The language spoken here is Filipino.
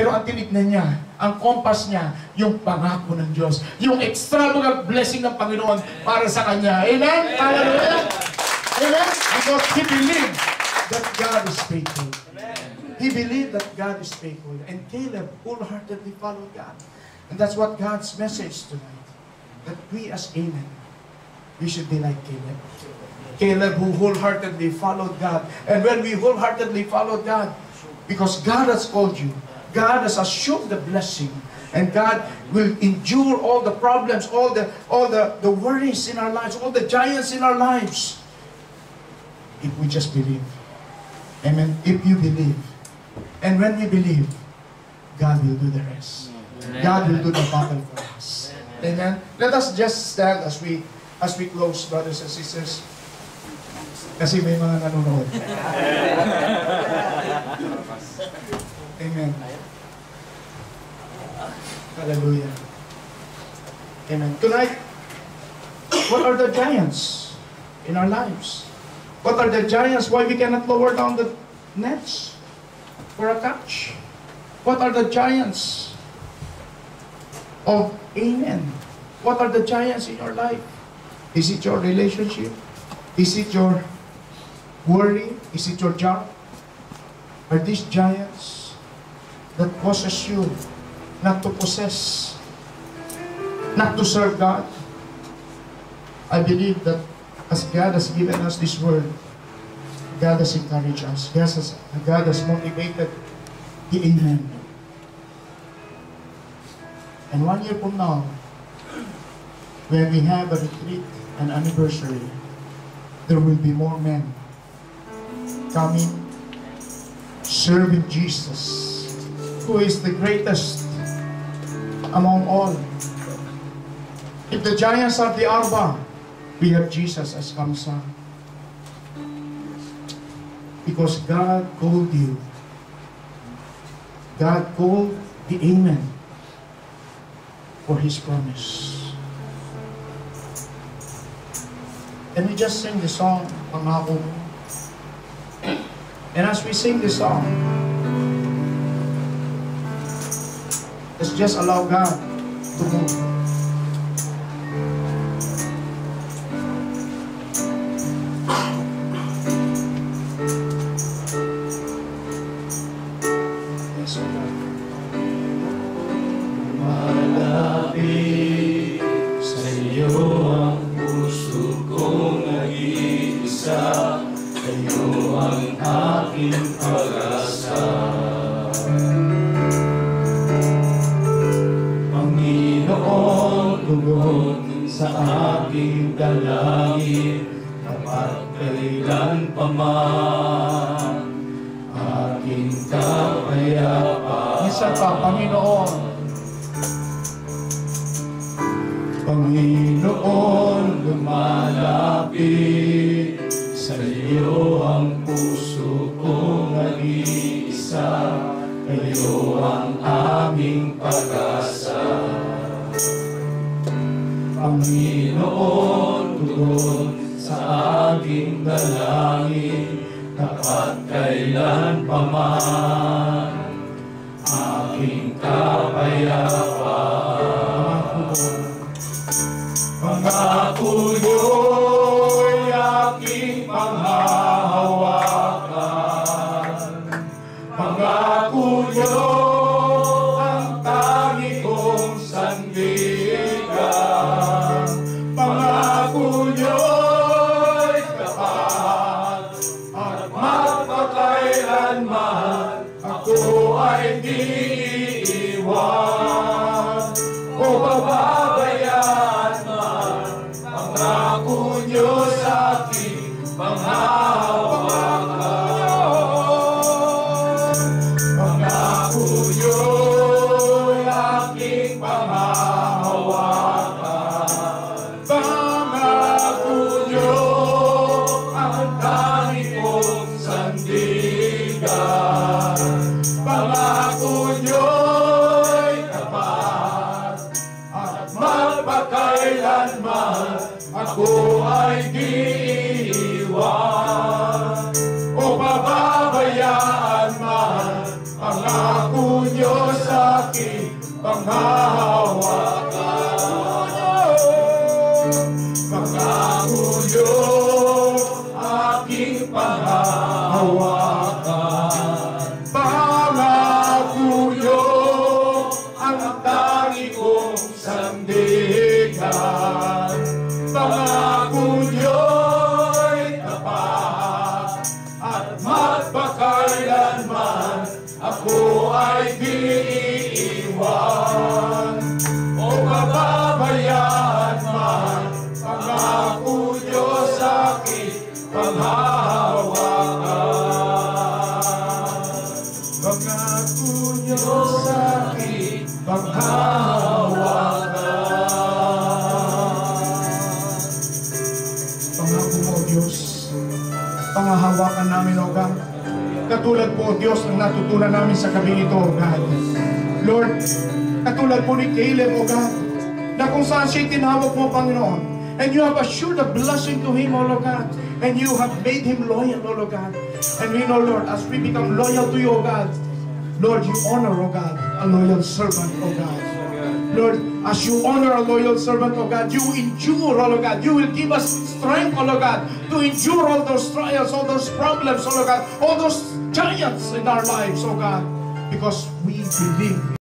Pero ang tinignan niya, ang compass niya, yung pangako ng Diyos. Yung extravagant blessing ng Panginoon para sa kanya. Amen? Hallelujah! Amen? Because he believed that God is faithful. He believed that God is faithful. And Caleb wholeheartedly followed God. And that's what God's message tonight. That we as Amen, we should be like Caleb. Caleb who wholeheartedly followed God. And when we wholeheartedly followed God, because God has called you, God has assured the blessing, and God will endure all the problems, all the worries in our lives, all the giants in our lives, if we just believe. Amen. If you believe. And when we believe, God will do the rest. Amen. God will do the battle for us. Amen. Let us just stand as we close, brothers and sisters. Kasi may mga nanonood. Amen. Hallelujah. Amen. Tonight, what are the giants in our lives? What are the giants why we cannot lower down the nets for a catch? What are the giants of Amen? What are the giants in your life? Is it your relationship? Is it your worry? Is it your job? Are these giants that causes you not to possess, not to serve God? I believe that as God has given us this word, God has encouraged us. God has motivated the Amen. And 1 year from now, when we have a retreat, an anniversary, there will be more men coming, serving Jesus, who is the greatest among all. If the giants are the Arba, we have Jesus as Kamsa. Because God called you. God called the Amen for His promise. And we just sing the song, Pangako Mo. And as we sing this song, let's just allow God to move. Yes, O God. Malapit sa iyo ang puso kong nag-iisa, kayo ang aking pag-asa. Panginoon, tugon sa aking dalangin, kapag kailan pa man aking kapayapaan. Minsan pa, Panginoon. Panginoon, lumalapit sa iyo ang puso kong nag-iisa, kayo ang aming pag-asa. Panginoon, tugon sa aking dalangin, kapag kailan pa man aking kapayapaan. Pangako niyo'y aking panghahawakan. Pangako niyo ang tangi kong sandigan. Pangako niyo'y tapat at magpakailanman ako ay di iiwan o bababayaan man. Pangako niyo sa aking panghahawakan. Pangako niyo'y aking panghahawakan. Pangako niyo ang tangi kong sandigan. Pangako niyo'y tapat at magpakailanman ako ay di iiwan o pababayaan man. Pangako Pangako niyo sa aking panghahawakan. Pangako niyo aking panghahawakan. Pangako niyo ang tangi kong sandigan. Pangako niyo'y tapat at magpakailanman ako ay di iiwan o pababayaan man. Pangako niyo sa aking panghahawakan. Pangako niyo sa aking panghahawakan. Pangako mo, O Diyos, panghahawakan namin, O God. Katulad po, O Diyos, ng natutunan namin sa gabi ito, O God. Lord, katulad po ni Caleb, O God, na kung saan siya'y tinawag mo, Panginoon, and you have assured a blessing to him, O Lord God, and you have made him loyal, O Lord God. And we know, Lord, as we become loyal to you, O God, Lord, you honor, O God, a loyal servant, O God. Lord, as you honor a loyal servant, O God, you endure, O Lord God. You will give us strength, O Lord God, to endure all those trials, all those problems, O Lord God, all those giants in our lives, O God, because we believe